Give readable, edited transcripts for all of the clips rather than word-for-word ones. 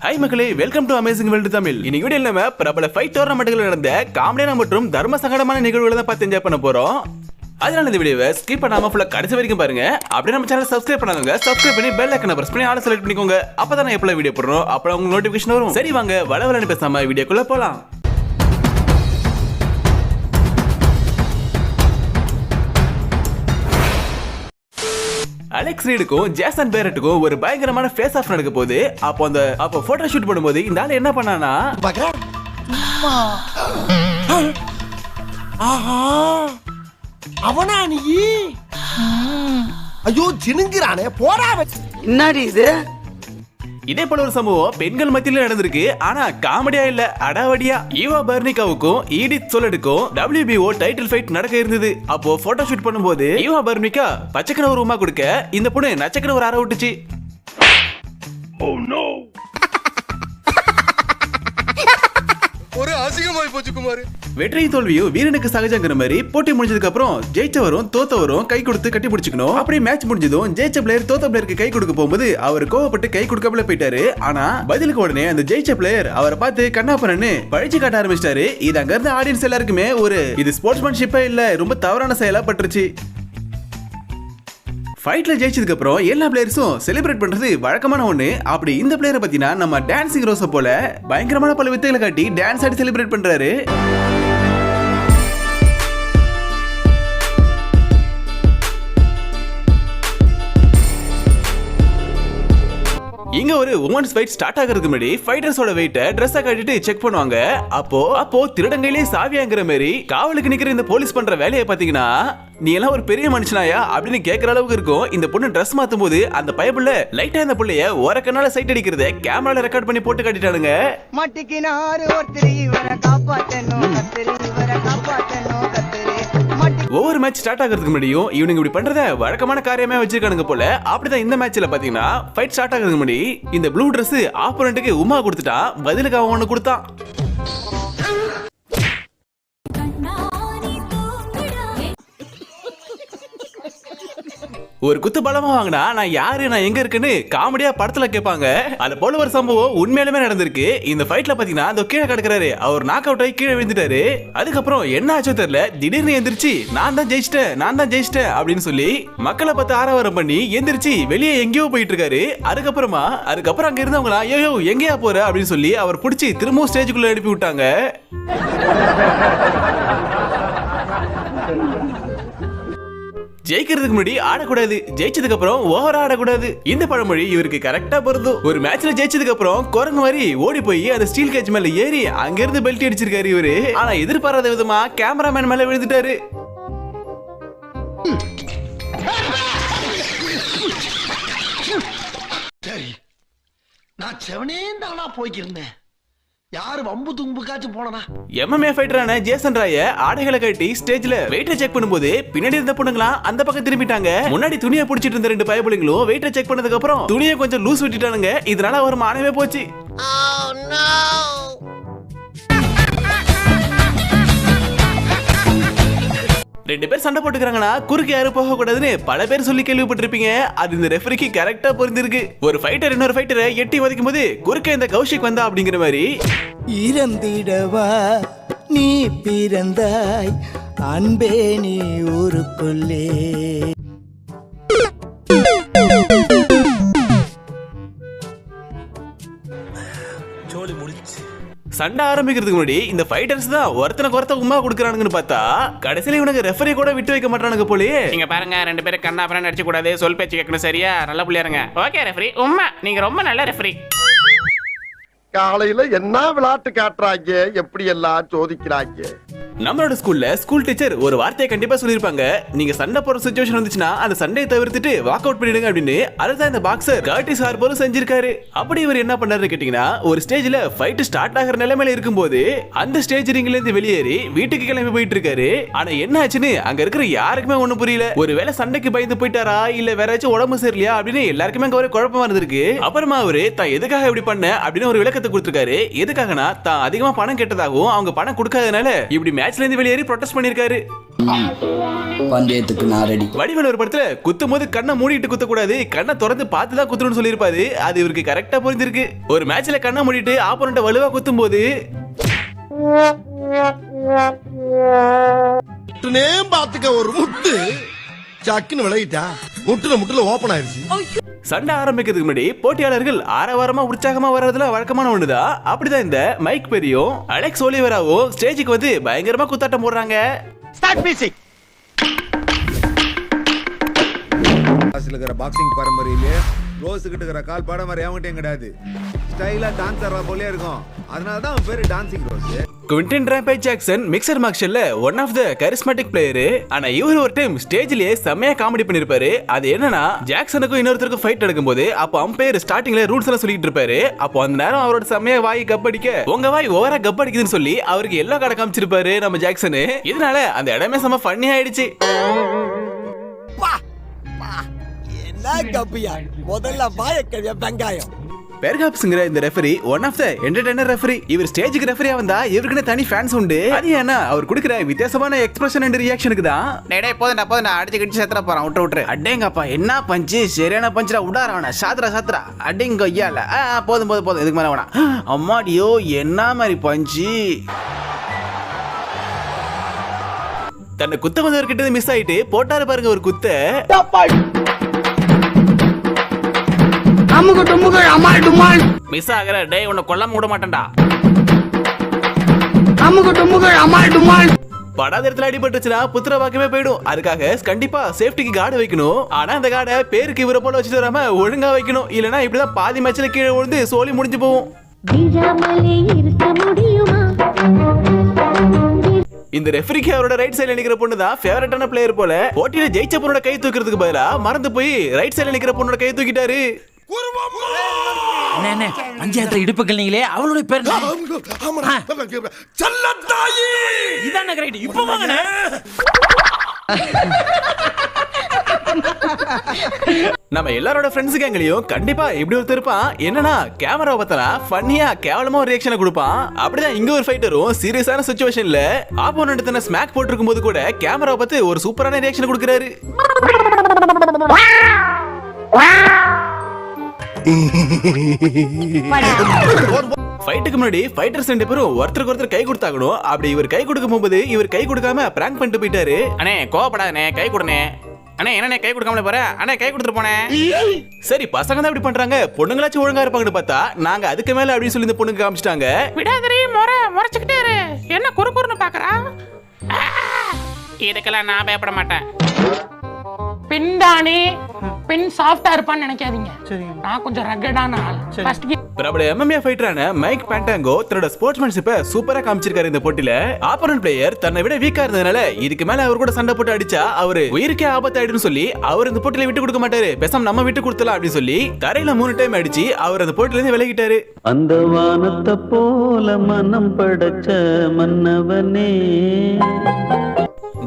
Hi மக்களே, welcome to amazing world Tamil. இன்னைக்கு வீடியோல நம்ம பிரபல ஃபைட் டோர்னமெண்ட்கள் நடந்த காமெடியான மற்றும் தர்ம சங்கடமான நிகழ்வுகளை தான் பார்த்து என்ஜாய் பண்ண போறோம். அதனால இந்த வீடியோவை ஸ்கிப் பண்ணாம ஃபுல்லா கடைசி வரைக்கும் பாருங்க. அப்படியே நம்ம சேனலை சப்ஸ்கிரைப் பண்ணாதவங்க சப்ஸ்கிரைப் பண்ணி பெல் ஐகானை பிரஸ் பண்ணி ஆல் செலக்ட் பண்ணிக்கோங்க. அப்பதான் நான் எப்பல வீடியோ போடுறோம் அப்போ உங்களுக்கு நோட்டிபிகேஷன் வரும். சரி வாங்க வளவலன்னு பேசாம வீடியோக்குள்ள போலாம். அலெக்ஸ் ரீடுக்கும் ஜேசன் பேரட்டுக்கும் ஒரு பயங்கரமான ஃபேஸ் ஆஃப் நடக்க போகுது. அப்போ போட்டோ ஷூட் பண்ணும்போது இந்த ஆளு என்ன பண்ணானா, அவனா நீ ஐயோ சினுங்கிறானே போடா. என்னடி இது? இதே போல ஒரு சம்பவம் பெண்கள் மத்தியில நடந்திருக்கு. ஆனா காமெடியா இல்ல, அடாவடியா. ஈவா பர்னிகாவுக்கும் ஈடித் சொலடுக்கும் WBO டைட்டில் ஃபைட் நடக்க இருந்தது. அப்போ போட்டோ ஷூட் பண்ணும்போது ஈவா பர்னிகா பச்சைக்கன ஒரு உமா கொடுக்க இந்த பொண்ணு நச்சக்கன ஒரு அற விட்டுச்சு. ஒரு அசிங்கமாய் போச்சு குமார். வெற்றியும் தோல்வியும் வீரனுக்கு சகஜங்கிற மாதிரி போட்டி முடிஞ்சதுக்கு அப்புறம் ஜெயிச்சவரும் தோத்தவரும் கை கொடுத்து கட்டி பிடிச்சிக்கணும். அப்படி மேட்ச் முடிஞ்சதும் ஜெயிச்ச பிளேயர் தோத்த பிளேயருக்கு கை கொடுக்க போகும்போது அவர் கோவப்பட்டு கை கொடுக்காமல போயிட்டாரு. ஆனா பதிலுக்கு உடனே அந்த ஜெயிச்ச பிளேயர் அவரை பார்த்து கண்ணாப்பன்னு பழிச்சு காட்ட ஆரம்பிச்சிட்டாரு. இது அங்க இருந்த ஆடியன்ஸ் எல்லாருக்குமே இது ஸ்போர்ட்ஸ்மேன்ஷிப்பே இல்ல, ரொம்ப தவறான செயலா பட்டுருச்சு. ஃபைட்ல ஜெயிச்சதுக்கு அப்புறம் எல்லா பிளேயர்ஸும் செலிப்ரேட் பண்றது வழக்கமான ஒண்ணு. அப்படி இந்த பிளேயரை பத்தினா நம்ம டான்சிங் ரோஸ போல பயங்கரமான பல வித்தைகளை காட்டி டான்ஸ் ஆடி செலிப்ரேட் பண்றாரு. இங்க ஒரு உமன்ஸ் ஃபைட் ஸ்டார்ட் ஆகிறதுக்கு முன்னாடி ஃபைட்டர்ஸோட வெயிட்ட ட்ரெஸ்ஸை கட்டிட்டு செக் பண்ணுவாங்க. அப்போ திருடங்கையிலே சாவியாங்கிற மாதிரி காவலுக்கு நிக்கிற இந்த போலீஸ் பண்ற வேலையை பாத்தீங்கன்னா, நீ எல்லாம் ஒரு பெரிய மனுஷனாயா அப்படின்னு கேட்கற அளவுக்கு இருக்கும். இந்த பொண்ணு ட்ரெஸ் மாத்தும் போது அந்த பயப்புள்ள லைட்டா இந்த புள்ளைய ஓரக்கனால சைட் அடிக்கிறத கேமரால ரெக்கார்ட் பண்ணி போட்டு காட்டிட்டானுங்க. ஒவ்வொரு மேட்ச் ஸ்டார்ட் ஆகிறதுக்கு முன்னாடியும் இவனுங்க இப்படி பண்றத வழக்கமான காரியமே வச்சிருக்கானுங்க போல. அப்படிதான் இந்த மேட்ச்ல பாத்தீங்கன்னா ஃபைட் ஸ்டார்ட் ஆகிறதுக்கு முன்னாடி இந்த ப்ளூ Dress ஆப்போனன்ட்க்கு உமா கொடுத்துட்டா, பதிலுக்கு அவன் ஒன்னு கொடுத்தான். ஒரு குத்து பலமா வாங்கினா நான் யாரு நான் எங்க இருக்குன்னு காமெடியா படத்துல கேட்பாங்க. அது போல ஒரு சம்பவம் உண்மையிலுமே நடந்திருக்கு. இந்த ஃபைட்ல பாத்தீங்கன்னா அந்த கீழே கிடக்குறாரு, அவர் நாக் அவுட் ஆகி கீழே விழுந்துட்டாரு. அதுக்கப்புறம் என்ன ஆச்சோ தெரியல, திடீர்னு எந்திரிச்சு நான் தான் ஜெயிச்சிட்டேன் அப்படின்னு சொல்லி மக்களை பார்த்து ஆரவாரம் பண்ணி எந்திரிச்சு வெளியே எங்கேயோ போயிட்டு இருக்காரு. அதுக்கப்புறம் அங்க இருந்தவங்களா ஐயோ எங்கேயா போற அப்படின்னு சொல்லி அவர் பிடிச்சி திரும்பவும் ஸ்டேஜுக்குள்ள அனுப்பி விட்டாங்க. ஜெயிக்கிறதுக்கு முன்னாடி ஆடக்கூடாது, ஜெயிச்சதுக்கு அப்புறம் ஓவரா ஆடக்கூடாது. இந்த பழமொழி இவருக்கு கரெக்டா பொருந்தும். ஒரு மேட்ச்ல ஜெயிச்சதுக்கு அப்புறம் குரங்கு மாதிரி ஓடி போய் அந்த ஸ்டீல் கேட்ச் மேல ஏறி அங்க இருந்து பெல்ட் அடிச்சிருக்காரு இவரு. ஆனா எதிர்பாராத விதமா கேமராமேன் மேல விழுந்துட்டாரு. சரி, நான் செவனே தானா போய்க்கிருந்தேன். யாரு வம்பு தும்புக்காச்சும் போனா MMA ஃபைட்டரான ஜேசன் ராய ஆடைகளை கட்டி ஸ்டேஜ்ல வெயிட்டை செக் பண்ணும்போது பின்னாடி இருந்த பொண்ணுங்களா அந்த பக்கம் திரும்பிட்டாங்க. முன்னாடி துணியை பிடிச்சிட்டு இருந்த ரெண்டு பயபுள்ளைங்களும் வெயிட்டை செக் பண்ணதுக்கு அப்புறம் துணியை கொஞ்சம் லூஸ் விட்டுட்டானுங்க. இதனால அவர் மானமே போச்சு. ரெண்டு பேர் சண்டை போட்டுக்கிறாங்கன்னா குறுக்கு யாரும் போக கூடாதுன்னு பல பேர் சொல்லி கேள்விப்பட்டிருப்பீங்க. அது இந்த ரெஃபரிக்கு கரெக்டா பொருந்திருக்கு. ஒரு ஃபைட்டர் இன்னொரு ஃபைட்டரை எட்டி வதைக்கும் போது குறுக்க இந்த கௌஷிக் வந்தா அப்படிங்கிற மாதிரி, இறந்திடவா நீ பிறந்தாய் அன்பே நீ ஊருக்குள்ளே. சண்டை ஆரம்பிக்கிறதுக்கு முன்னாடி இந்த ஃபைட்டர்ஸ் தான் ஒருத்தனை உமா கொடுக்கறானுங்கன்னு பார்த்தா கடைசியில இவனுக்கு ரெஃபரி கூட விட்டு வைக்க மாட்டானுங்க போலயே. நீங்க பாருங்க, ரெண்டு பேரும் கண்ணா அப்புறம் நடிச்சு கூடாது, சொல் பேச்சு கேட்கணும், சரியா? நல்ல புள்ளியாருங்க. ஓகே ரெஃபரி, உம்மா நீங்க ரொம்ப நல்ல ரெஃபரி. காலையில என்ன விளையாட்டு காட்டுறாங்க, எப்படி எல்லாம் சோதிக்கிறாங்க. நம்மளோட ஸ்கூல் டீச்சர் ஒரு வார்த்தையை கண்டிப்பா சொல்லிருப்பாங்க, நீங்க சண்டை போற சிச்சுவேஷன் வந்துச்சுன்னா அந்த சண்டையை தவிர்த்துட்டு வாக் அவுட் பண்ணிடுங்க அப்படின்னு. அதுதான் இந்த பாக்ஸர் கர்டிஸ் ஹார்பர் செஞ்சிருக்காரு. அப்படி இவர் என்ன பண்ணாரு கேட்டீங்கன்னா, ஒரு ஸ்டேஜ்ல ஃபைட் ஸ்டார்ட் ஆகிற நிலைமையில இருக்கும்போது அந்த ஸ்டேஜ் ரிங்ல இருந்து வெளியேறி வீட்டுக்கு கிளம்பி போயிட்டு இருக்காரு. ஆனா என்ன ஆச்சுன்னு அங்க இருக்கிற யாருக்குமே ஒண்ணும் புரியல. ஒருவேளை சண்டைக்கு பயந்து போயிட்டாரா இல்ல வேற ஏதாச்சும் உடம்பு சரியில்லையா அப்படின்னு எல்லாருக்குமே ஒரே குழப்பமா இருந்திருக்கு. அப்புறமா அவரு தான் எதுக்காக இப்படி பண்ண அப்படின்னு ஒரு விளக்கத்தை கொடுத்திருக்காரு. எதுக்காகனா தான் அதிகமா பணம் கேட்டதாகவும் அவங்க பணம் கொடுக்காதனால இப்படி மேட்ச்ல இருந்து வெளியேறி ப்ரொடெஸ்ட் பண்ணிருக்காரு. பந்தயத்துக்கு நான் ரெடி. வடிவேல் ஒரு படத்துல குத்தும் போது கண்ணை மூடிட்டு குத்த கூடாது, கண்ணை திறந்து பார்த்து தான் குத்தணும்னு சொல்லியிருப்பாரு. அது இவருக்கு கரெக்டா புரிஞ்சிருக்கு. ஒரு மேட்ச்ல கண்ணை மூடிட்டு ஆப்போனண்ட வலுவா குத்தும் போது பாத்துக்க ஒரு முட்டு சக்குன்னு விளையிட்டா முட்டுல ஓபன் ஆயிருச்சு. சண்டை ஆரம்பிக்கிறதுக்கு முன்னாடி போட்டியாளர்கள் ஆரவாரமா உற்சாகமா வர்றதுல வழக்கமான ஒண்ணுதான். அப்படிதான் இந்த மைக் பெரியும் அலெக்ஸ் ஒலிவராவும் ஸ்டேஜுக்கு வந்து பயங்கரமா குத்தாட்டம் போடுறாங்க. இருக்கிற பாக்ஸிங் பரம்பரையிலே ரோஸ் கிட்ட இருக்கிற கால் பாடம் மாதிரி எவங்கிட்டையும் கிடையாது. ஸ்டைலா டான்ஸ் ஆடுற போலே இருக்கும். அதனால தான் பேரு dancing rose. Quinton Rampage Jackson mixed மார்க்ஷல்ல one of the charismatic player. ஆனா இவர் ஒரு டைம் ஸ்டேஜ்லயே செம்மையா காமெடி பண்ணிருப்பாரு. அது என்னன்னா ஜாக்சனுக்கும் இன்னொருத்தருக்கும் ஃபைட் நடக்கும்போது அப்போ அம்பையர் ஸ்டார்டிங்ல ரூல்ஸ் எல்லாம் சொல்லிட்டு இருப்பாரு. அப்போ அந்த நேரம் அவரோட செம்மையா வாய் கப்படிக்க உங்க வாய் ஓவரா கப்படிக்குதுன்னு சொல்லி அவருக்கு எல்லோ கார்டு காமிச்சிருப்பாரு நம்ம ஜாக்சன். இதனால அந்த இடமே செம்ம ஃபன்னி ஆயிடுச்சு. முதல்ல வாயக்கழிய வெங்காயம். பெர்காப்ஸ்ங்கிற இந்த referee one of the entertainer referee. இவர் ஸ்டேஜுக்கு ரெஃபரியா வந்தா இவருக்குன்னு தனி ஃபேன்ஸ் உண்டு. அது ஏன்னா அவர் கொடுக்குற வித்தியாசமான எக்ஸ்பிரஷன் அண்ட் ரியாக்ஷனுக்கு தான். டேய் போதும் அடிச்சு கிடிச்சு செத்துற போறான். விட்டுரு அடேங்கப்பா என்ன பஞ்சு, சரியான பஞ்சுடா. உடாரவன சாத்ரா அடேங்க ஐயால. போதும் இதுக்கு மேல வேணாம். அம்மாடியோ என்ன மாதிரி பஞ்சு. தன்னை குத்த வந்தவர்கிட்ட மிஸ் ஆயிட்டு போட்டாரு பாருங்க ஒரு குத்த. மிஸ் ஆகிற டே உன்னை கொல்லாம விட மாட்டேன்டா. படாத இடத்துல அடிபட்டுச்சுன்னா புத்திர வாக்கமே போயிடும். அதுக்காக கண்டிப்பா சேஃப்டிக்கு கார்டு வைக்கணும். ஆனா அந்த கார்டை பேருக்கு இவரை போல வச்சுட்டு வராம ஒழுங்கா வைக்கணும். இல்லனா இப்படிதான் பாதி மேட்ச்ல கீழே விழுந்து சோலி முடிஞ்சு போகும். இந்த ரெஃபரிக்கு அவரோட ரைட் சைடுல நிக்கிற பொண்ணு தான் ஃபேவரட்டான பிளேயர் போல. போட்டியில ஜெயிச்ச பொண்ணோட கை தூக்கிறதுக்கு பதிலா மறந்து போய் ரைட் சைடுல நிக்கிற பொண்ணோட கை தூக்கிட்டாரு. பஞ்சாயத்துல இடுப்புகள் நீங்களே அவளுடைய பேர் இதான கரெக்ட். இப்போ வாங்கண்ணே. நம்ம எல்லாரோட ஃப்ரெண்ட்ஸ் கேங்லயும் கண்டிப்பா இப்படி ஒருத்தர் இருப்பான். என்னன்னா கேமரா பார்த்தா ஃபன்னியா கேவலமா ஒரு ரியாக்ஷனை கொடுப்பான். அப்படிதான் இங்க ஒரு ஃபைட்டரும் சீரியஸான சிச்சுவேஷன்ல ஆப்போனன்ட் தன்னை ஸ்மாக் போட்டுருக்கும் போது கூட கேமரா பார்த்து ஒரு சூப்பரான ரியாக்ஷன் கொடுக்கறாரு. ஃபைட்டுக்கு முன்னாடி ஃபைட்டர்ஸ் ரெண்டு பேரும் ஒருத்தருக்கு ஒருத்தர் கை கொடுத்தாகணும். அப்படி இவர் கை கொடுக்கும் போது இவர் கை கொடுக்காம பிராங்க் பண்ணிட்டு போயிட்டாரு. அண்ணே கோவப்படாதே, கை கொடுனே. அண்ணே என்னண்ணே கை கொடுக்காமல போற? அண்ணே கை கொடுத்துட்டு போனேன். சரி பசங்க தான் இப்படி பண்றாங்க, பொண்ணுங்களாச்சும் ஒழுங்கா இருப்பாங்கன்னு பார்த்தா நாங்க அதுக்கு மேல அப்படின்னு சொல்லி இந்த பொண்ணுங்க காமிச்சிட்டாங்க. விடாதரி முறைச்சுக்கிட்டே இரு. என்ன குறுக்குறுன்னு பாக்குறா? இதுக்கெல்லாம் நான் பயப்பட மாட்டேன். பின்தானே பின் சாஃப்டா இருப்பான்னு நினைக்காதீங்க. நான் கொஞ்சம் ரகடான ஆள். ஃபர்ஸ்ட் பிரபல MMA ஃபைட்டரான மைக் பேண்டாங்கோ தன்னோட ஸ்போர்ட்ஸ்மேன்ஷிப்பை சூப்பரா காமிச்சிருக்காரு இந்த போட்டியில. ஆப்போனன்ட் பிளேயர் தன்னை விட வீக்கா இருந்ததுனால இதுக்கு மேல அவர் கூட சண்டை போட்டு அடிச்சா அவரு உயிருக்கே ஆபத்தாயிடுன்னு சொல்லி அவர் இந்த போட்டியில விட்டு கொடுக்க மாட்டாரு. பேசாம நம்ம விட்டு கொடுத்தலாம் அப்படின்னு சொல்லி தரையில 3 டைம் அடிச்சு அவர் அந்த போட்டியில இருந்து விலகிட்டாரு. அந்த வானத்தை போல மனம் படைச்ச மன்னவனே.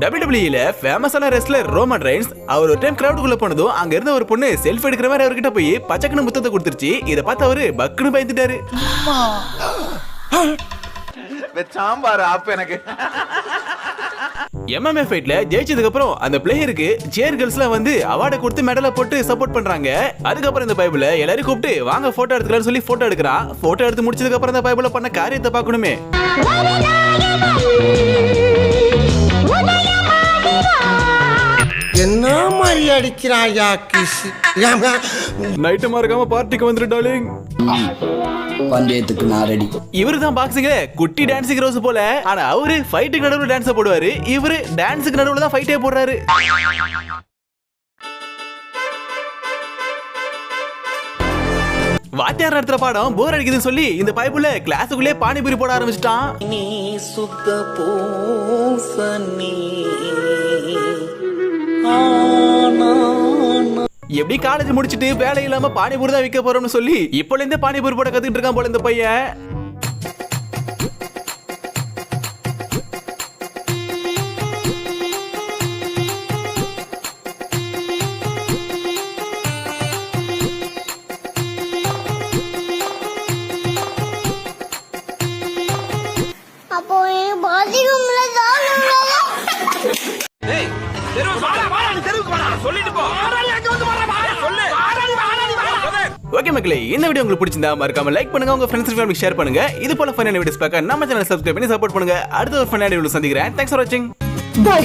WWE ஃபேமஸான ரெஸ்லர் ரோமன் ரெயின்ஸ் அவர் ஒரு டைம் கிரவுடுக்குள்ள போனதும் அங்க இருந்த ஒரு பொண்ணு செல்ஃபி எடுக்கிற மாதிரி அவர்கிட்ட போய் பச்சைக்கண்ணு முத்தத்தை கொடுத்துருச்சு. இதை பார்த்து அவரு பக்குன்னு பயந்துட்டாரு. MMA ஃபைட்ல ஜெயிச்சதுக்கு அப்புறம் அந்த பிளேயருக்கு சேர் கேர்ள்ஸ்லாம் வந்து அவார்டை கொடுத்து மெடலை போட்டு சப்போர்ட் பண்றாங்க. அதுக்கப்புறம் இந்த பைபிள எல்லாரும் கூப்பிட்டு வாங்க போட்டோ எடுத்துக்கலாம்னு சொல்லி போட்டோ எடுக்கிறான். போட்டோ எடுத்து முடிச்சதுக்கு அப்புறம் இந்த பைபிள பண்ண காரியத்தை பார்க்கணுமே. என்ன மாதிரி அடிக்கிறாயா கிஸ்? நைட்டு மறக்காம பார்ட்டிக்கு வந்துரு டார்லிங். பந்தயத்துக்கு நான் ரெடி. இவரு தான் பாக்ஸிங்ல குட்டி டான்சிங் ரோஸ் போல. ஆனா அவரு ஃபைட்டுக்கு நடுவுல டான்ஸ் போடுவாரு. இவரு டான்ஸுக்கு நடுவுல தான் ஃபைட்டே போடுறாரு. வாத்தியார் நடத்துற பாடம் போர் அடிக்குதுன்னு சொல்லி இந்த பைப்புல கிளாஸுக்குள்ளே பானிபூரி போட ஆரம்பிச்சிட்டான். நீ சுத்த பூசனி எப்படி காலேஜ் முடிச்சிட்டு வேலை இல்லாம பானிபூரி தான் விற்க போறோம்னு சொல்லி இப்போல இருந்தே பானிபூரி போட கத்துக்கிட்டு இருக்கான் போல இந்த பையன். அப்போ பாத்ரூம்ல தான் ஓகே மக்களே, இந்த வீடியோ உங்களுக்கு பிடிச்சிருந்தா மறக்காம லைக் பண்ணுங்க, உங்க ஃப்ரெண்ட்ஸ் ஃபேமிலிக்கு ஷேர் பண்ணுங்க. இது போல ஃபன்னான வீடியோஸ் பார்க்க நம்ம சேனலை சப்ஸ்கிரைப் பண்ணி சப்போர்ட் பண்ணுங்க. அடுத்த ஒரு ஃபன்னான வீடியோல சந்திக்கிறேன். தேங்க்ஸ் ஃபார் வாட்சிங். பை.